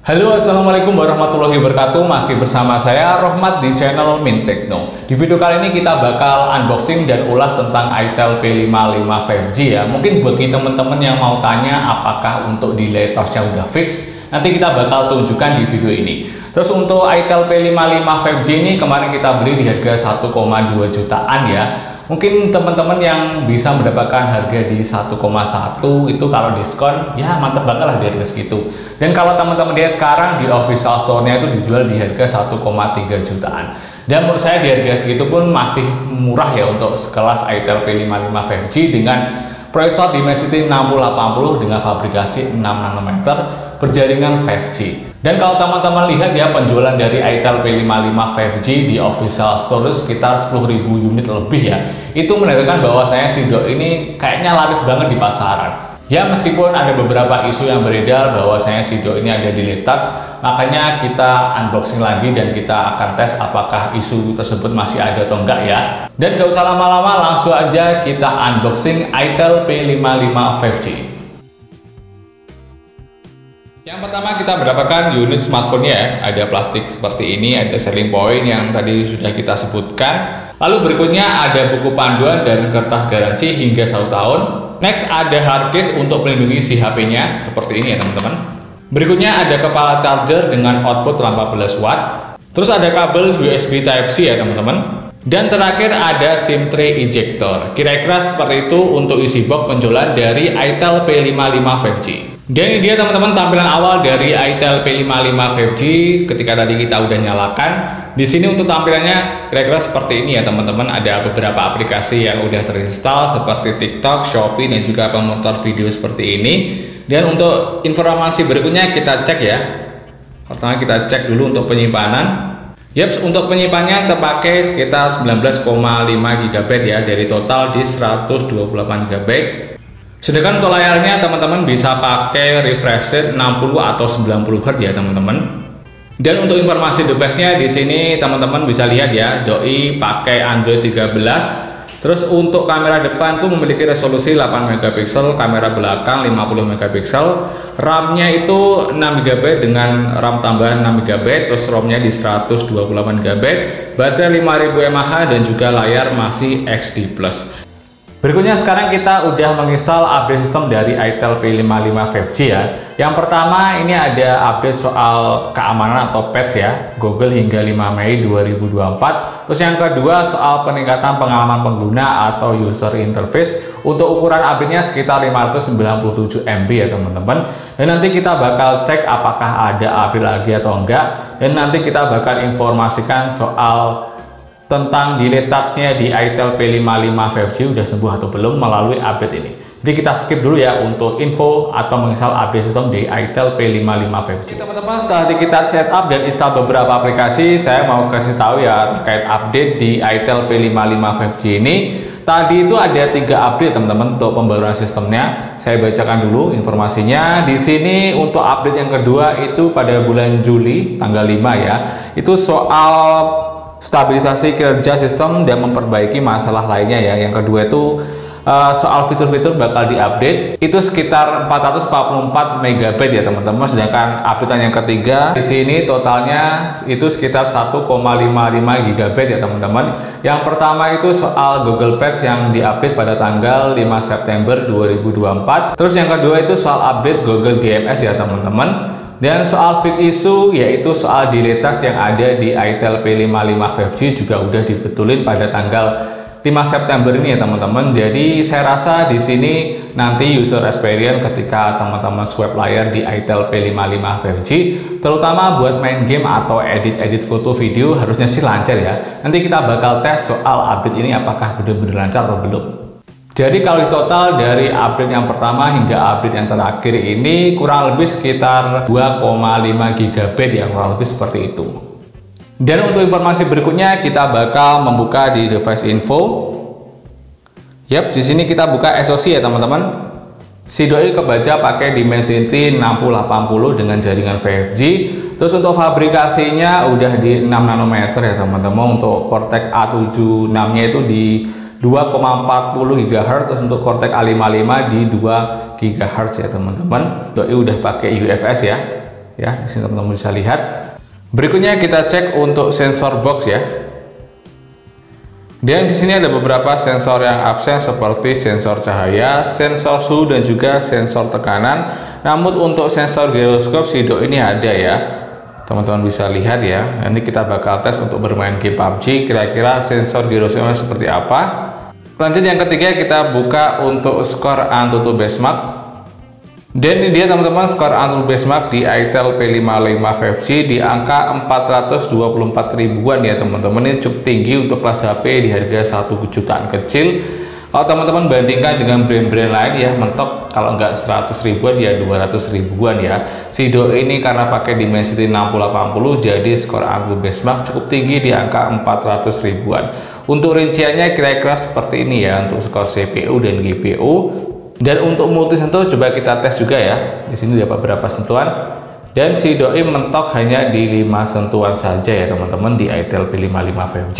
Halo, assalamualaikum warahmatullahi wabarakatuh. Masih bersama saya Rohmat di channel Mintekno. Di video kali ini kita bakal unboxing dan ulas tentang itel P55 5G ya. Mungkin bagi teman-teman yang mau tanya apakah untuk delay torch-nya udah fix, nanti kita bakal tunjukkan di video ini. Terus untuk itel P55 5G ini kemarin kita beli di harga 1,2 jutaan ya. Mungkin teman-teman yang bisa mendapatkan harga di 1,1 itu kalau diskon ya mantep banget lah di harga segitu. Dan kalau teman-teman lihat sekarang di official store-nya itu dijual di harga 1,3 jutaan. Dan menurut saya di harga segitu pun masih murah ya untuk sekelas itel P55 5G dengan prosesor Dimensity 6080 dengan fabrikasi 6 nanometer berjaringan 5G. Dan kalau teman-teman lihat ya penjualan dari itel P55 5G di official store itu sekitar 10.000 unit lebih ya. Itu menandakan bahwa saya Sido ini kayaknya laris banget di pasaran. Ya meskipun ada beberapa isu yang beredar bahwa saya Sido ini ada delay touch, makanya kita unboxing lagi dan kita akan tes apakah isu tersebut masih ada atau enggak ya. Dan gak usah lama-lama, langsung aja kita unboxing itel P55 5G. Yang pertama kita mendapatkan unit smartphone-nya ya. Ada plastik seperti ini, ada selling point yang tadi sudah kita sebutkan. Lalu berikutnya ada buku panduan dan kertas garansi hingga 1 tahun. Next ada hard case untuk melindungi si HP-nya seperti ini ya teman-teman. Berikutnya ada kepala charger dengan output 14 watt. Terus ada kabel USB Type-C ya teman-teman. Dan terakhir ada SIM tray ejector. Kira-kira seperti itu untuk isi box penjualan dari itel P55 5G. Dan ini dia teman-teman tampilan awal dari itel P55 5G ketika tadi kita udah nyalakan. Di sini untuk tampilannya kira-kira seperti ini ya teman-teman. Ada beberapa aplikasi yang udah terinstall seperti TikTok, Shopee dan juga pemotor video seperti ini. Dan untuk informasi berikutnya kita cek ya. Pertama kita cek dulu untuk penyimpanan. Yaps, untuk penyimpanannya terpakai sekitar 19,5 GB ya dari total di 128 GB. Sedangkan untuk layarnya teman-teman bisa pakai refresh rate 60 atau 90 Hz ya teman-teman. Dan untuk informasi device-nya di sini teman-teman bisa lihat ya, doi pakai Android 13. Terus untuk kamera depan tuh memiliki resolusi 8 MP, kamera belakang 50 MP. RAM-nya itu 6 GB dengan RAM tambahan 6 GB, terus ROM-nya di 128 GB, baterai 5000 mAh dan juga layar masih XD+. Berikutnya sekarang kita udah menginstal update sistem dari itel P55 5G ya. Yang pertama ini ada update soal keamanan atau patch ya, Google hingga 5 Mei 2024. Terus yang kedua soal peningkatan pengalaman pengguna atau user interface. Untuk ukuran update-nya sekitar 597 MB ya teman-teman. Dan nanti kita bakal cek apakah ada update lagi atau enggak. Dan nanti kita bakal informasikan soal tentang delay touch-nya di itel P55 5G udah sembuh atau belum melalui update ini. Jadi kita skip dulu ya untuk info atau menginstal update sistem di itel P55 5G. Teman-teman, setelah kita setup dan install beberapa aplikasi, saya mau kasih tahu ya terkait update di itel P55 5G ini. Tadi itu ada 3 update teman-teman untuk pembaruan sistemnya. Saya bacakan dulu informasinya. Di sini untuk update yang kedua itu pada bulan Juli tanggal 5 ya. Itu soal stabilisasi kinerja sistem dan memperbaiki masalah lainnya ya. Yang kedua itu soal fitur-fitur bakal diupdate. Itu sekitar 444 MB ya teman-teman. Sedangkan update yang ketiga di sini totalnya itu sekitar 1,55 GB ya teman-teman. Yang pertama itu soal Google Patch yang diupdate pada tanggal 5 September 2024. Terus yang kedua itu soal update Google GMS ya teman-teman. Dan soal fix issue yaitu soal delay touch yang ada di itel P55 5G juga udah dibetulin pada tanggal 5 September ini ya teman-teman. Jadi saya rasa di sini nanti user experience ketika teman-teman swipe layar di itel P55 5G terutama buat main game atau edit foto video harusnya sih lancar ya. Nanti kita bakal tes soal update ini apakah benar-benar lancar atau belum. Jadi kalau total dari update yang pertama hingga update yang terakhir ini kurang lebih sekitar 2,5 GB ya, kurang lebih seperti itu. Dan untuk informasi berikutnya kita bakal membuka di device info. Yap, di sini kita buka SoC ya teman-teman. Si doi kebaca pakai Dimensity 6080 dengan jaringan 5G. Terus untuk fabrikasinya udah di 6 nanometer ya teman-teman. Untuk Cortex A76-nya itu di 2,40 GHz, terus untuk Cortex A55 di 2 GHz ya teman-teman. Doi udah pakai UFS ya. ya. Di sini teman-teman bisa lihat. Berikutnya kita cek untuk sensor box ya. Dan di sini ada beberapa sensor yang absen seperti sensor cahaya, sensor suhu dan juga sensor tekanan. Namun untuk sensor giroskop Shido ini ada ya. Teman-teman bisa lihat ya. Nanti kita bakal tes untuk bermain game PUBG, kira-kira sensor giroskopnya seperti apa. Lanjut yang ketiga, kita buka untuk skor Antutu Benchmark. Dan ini dia teman-teman skor Antutu Benchmark di itel P55 5G di angka 424 ribuan ya teman-teman. Ini cukup tinggi untuk kelas HP di harga 1 jutaan kecil. Kalau teman-teman bandingkan dengan brand-brand lain ya, mentok kalau nggak 100 ribuan ya 200 ribuan ya. Shido ini karena pakai Dimensity 6080 jadi skor Antutu Benchmark cukup tinggi di angka 400 ribuan. Untuk rinciannya kira-kira seperti ini ya untuk skor CPU dan GPU. Dan untuk multi sentuh coba kita tes juga ya. Di sini dapat beberapa sentuhan. Dan Shido ini mentok hanya di 5 sentuhan saja ya teman-teman di itel P55 5G.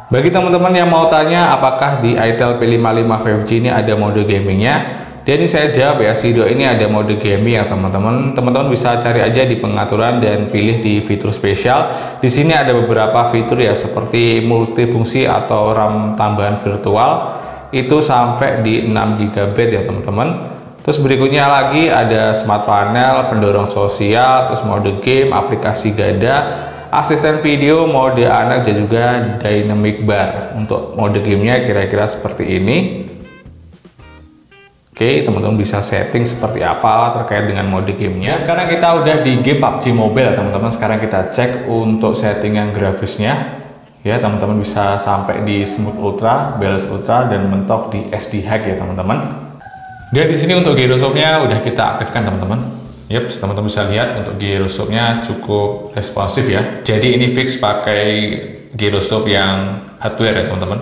Bagi teman-teman yang mau tanya apakah di itel P55 5G ini ada mode gamingnya, dan ini saya jawab ya, Shido ini ada mode gaming ya teman-teman. Teman-teman bisa cari aja di pengaturan dan pilih di fitur spesial. Di sini ada beberapa fitur ya seperti multifungsi atau RAM tambahan virtual itu sampai di 6 GB ya teman-teman. Terus berikutnya lagi ada smart panel, pendorong sosial, terus mode game, aplikasi ganda, asisten video, mode anak dan juga dynamic bar. Untuk mode gamenya kira-kira seperti ini. Oke, teman-teman bisa setting seperti apa terkait dengan mode gamenya. Sekarang kita udah di game PUBG Mobile teman-teman. Sekarang kita cek untuk settingan grafisnya. Ya teman-teman bisa sampai di Smooth Ultra, Balance Ultra, dan mentok di SD High ya teman-teman. Dan di sini untuk gyroscope-nya udah kita aktifkan teman-teman. Yap, teman-teman bisa lihat untuk gyroscope-nya cukup responsif ya. Jadi ini fix pakai gyroscope yang hardware ya teman-teman.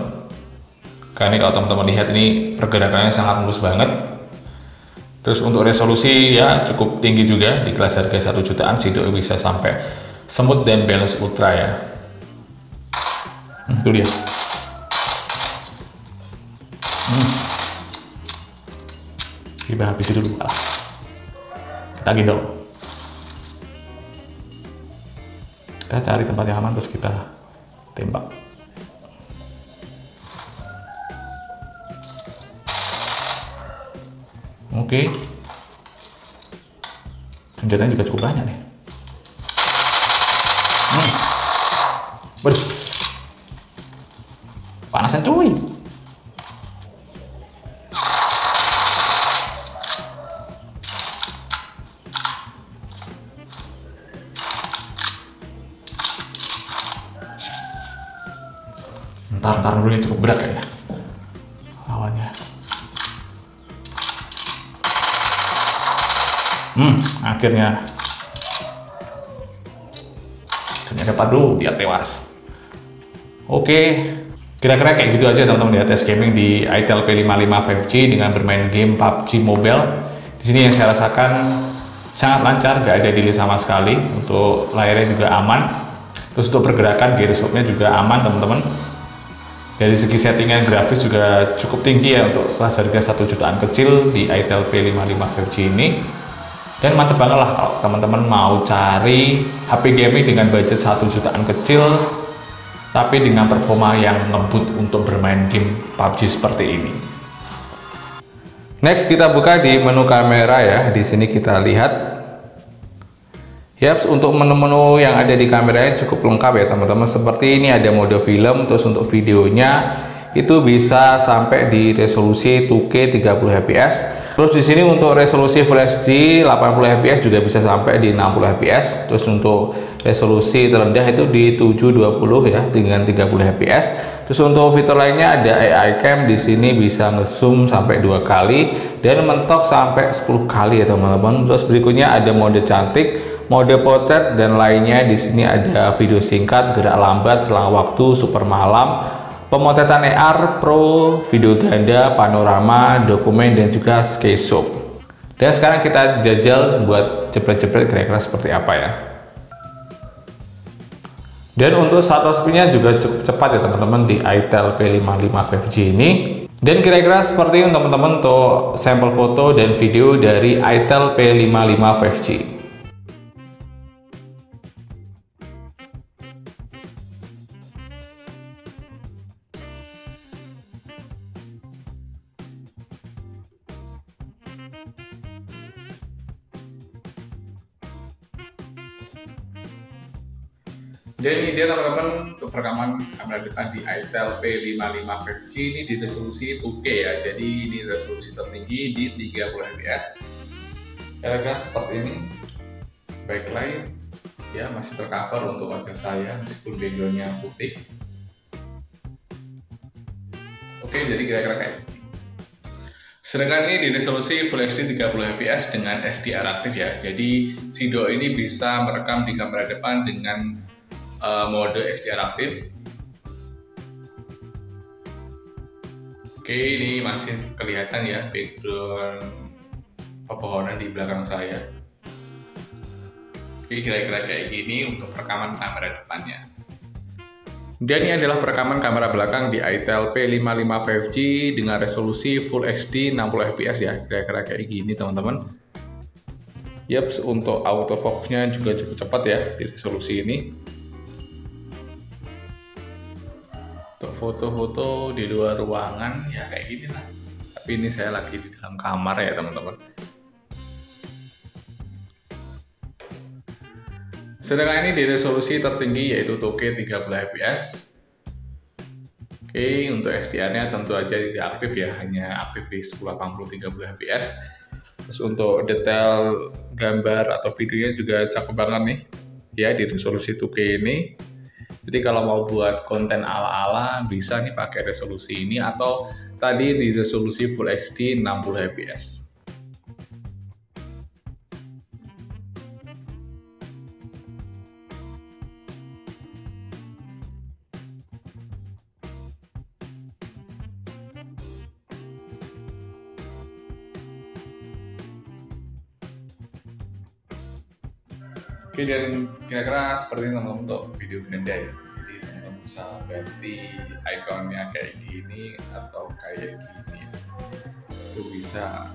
Karena ini kalau teman-teman lihat ini pergerakannya sangat mulus banget. Terus untuk resolusi ya cukup tinggi juga di kelas harga 1 jutaan. Shido bisa sampai Smooth dan Balance Ultra ya. Itu dia. Kita habisi dulu. Kita gendong. Kita cari tempat yang aman terus kita tembak. Oke. Senjatanya juga cukup banyak nih. Waduh. Panasan cuy. Ntar dulu ini cukup berat ya lawannya. Akhirnya dapat dulu, dia tewas. Oke, kira-kira kayak gitu aja teman-teman ya tes gaming di itel P55 5G dengan bermain game PUBG Mobile. Di sini yang saya rasakan sangat lancar, gak ada delay sama sekali. Untuk layarnya juga aman. Terus untuk pergerakan gyroscope-nya juga aman teman-teman. Dari segi settingan grafis juga cukup tinggi ya untuk kelas harga 1 jutaan kecil di itel P55 5G ini. Dan mantep banget lah kalau teman-teman mau cari HP gaming dengan budget 1 jutaan kecil tapi dengan performa yang ngebut untuk bermain game PUBG seperti ini. Next kita buka di menu kamera ya. Di sini kita lihat. Yaps, untuk menu-menu yang ada di kameranya cukup lengkap ya teman-teman. Seperti ini ada mode film, terus untuk videonya itu bisa sampai di resolusi 2K 30 fps. Terus di sini untuk resolusi Full HD 80 fps juga bisa sampai di 60 fps. Terus untuk resolusi terendah itu di 720 ya dengan 30 fps. Terus untuk fitur lainnya ada AI Cam, di sini bisa ngezoom sampai 2 kali dan mentok sampai 10 kali ya teman-teman. Terus berikutnya ada mode cantik, mode potret dan lainnya. Di sini ada video singkat, gerak lambat, selang waktu, super malam, pemotretan AR Pro, video ganda, panorama, dokumen, dan juga sketchup. Dan sekarang kita jajal buat jepret-jepret kira-kira seperti apa ya. Dan untuk shutter speed-nya juga cukup cepat ya teman-teman di itel P55 5G ini. Dan kira-kira seperti ini teman-teman untuk sampel foto dan video dari itel P55 5G. Jadi ini dia teman-teman untuk rekaman kamera depan di itel P55 5G ini di resolusi 2K ya. Jadi ini resolusi tertinggi di 30 fps. Kira-kira seperti ini. Backlight ya masih tercover untuk wajah saya meskipun backgroundnya putih. Oke, jadi kira-kira kayak gini. Sedangkan ini di resolusi Full HD 30 fps dengan SDR aktif ya. Jadi si Duo ini bisa merekam di kamera depan dengan mode SDR aktif. Oke, ini masih kelihatan ya background pepohonan di belakang saya. Oke, kira-kira kayak gini untuk rekaman kamera depannya. Dan ini adalah perekaman kamera belakang di itel P55 5G dengan resolusi Full HD 60 fps ya. Kira-kira kayak gini teman-teman. Yaps, untuk autofocusnya juga cukup cepat ya di resolusi ini. Untuk foto-foto di luar ruangan ya kayak gini lah. Tapi ini saya lagi di dalam kamar ya teman-teman. Sedangkan ini di resolusi tertinggi yaitu 2K 30 fps. Oke, untuk SDR-nya tentu aja tidak aktif ya, hanya aktif di 1080 30 fps. Terus untuk detail gambar atau videonya juga cakep banget nih ya di resolusi 2K ini. Jadi kalau mau buat konten ala-ala bisa nih pakai resolusi ini atau tadi di resolusi Full HD 60 fps. Oke, dan kira-kira seperti ini teman-teman untuk video ganda ya. Jadi teman-teman bisa ganti ikonnya kayak gini atau kayak gini. Itu bisa.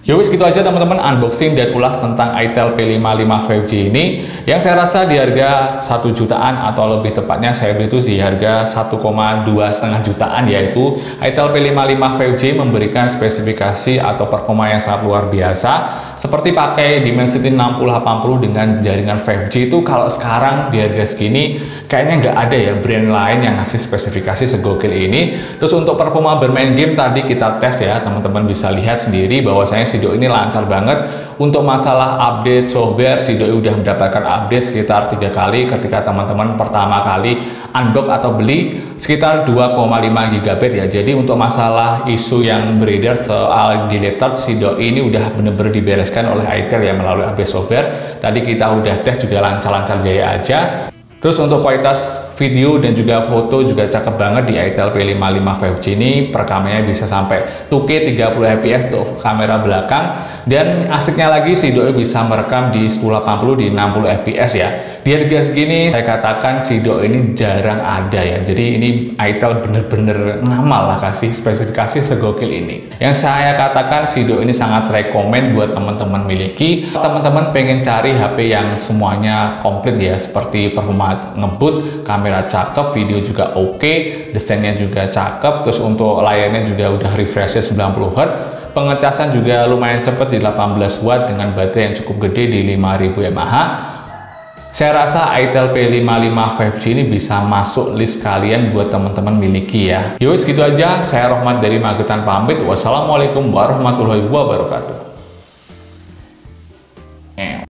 Yowis, gitu aja teman-teman unboxing dan ulas tentang itel P55 5G ini yang saya rasa di harga 1 jutaan atau lebih tepatnya saya beli itu di harga 1,2,5 jutaan, yaitu itel P55 5G memberikan spesifikasi atau performa yang sangat luar biasa seperti pakai Dimensity 6080 dengan jaringan 5G. Itu kalau sekarang di harga segini kayaknya nggak ada ya brand lain yang ngasih spesifikasi segokil ini. Terus untuk performa bermain game tadi kita tes ya, teman-teman bisa lihat sendiri bahwasanya si Duo ini lancar banget. Untuk masalah update software, si Duo udah mendapatkan update sekitar 3 kali ketika teman-teman pertama kali undock atau beli sekitar 2,5 GB ya. Jadi untuk masalah isu yang beredar soal deleted, si Duo ini udah bener-bener dibereskan oleh itel ya melalui update software. Tadi kita udah tes juga lancar-lancar jaya aja. Terus untuk kualitas video dan juga foto juga cakep banget di itel P55 5G ini. Perekamannya bisa sampai 2K 30 fps untuk kamera belakang. Dan asiknya lagi si Duo bisa merekam di 1080 di 60 fps ya. Di harga segini saya katakan si Duo ini jarang ada ya. Jadi ini itel bener-bener ngamal lah kasih spesifikasi segokil ini. Yang saya katakan si Duo ini sangat rekomen buat teman-teman miliki. Teman-teman pengen cari HP yang semuanya komplit ya, seperti performa ngebut, kamera cakep, video juga oke, desainnya juga cakep, terus untuk layarnya juga udah refresh 90 Hz, pengecasan juga lumayan cepat di 18 watt dengan baterai yang cukup gede di 5000 mAh. Saya rasa itel P55 5G ini bisa masuk list kalian buat teman-teman miliki ya. Yowis, gitu aja, saya Rohmat dari Magetan pamit. Wassalamualaikum warahmatullahi wabarakatuh.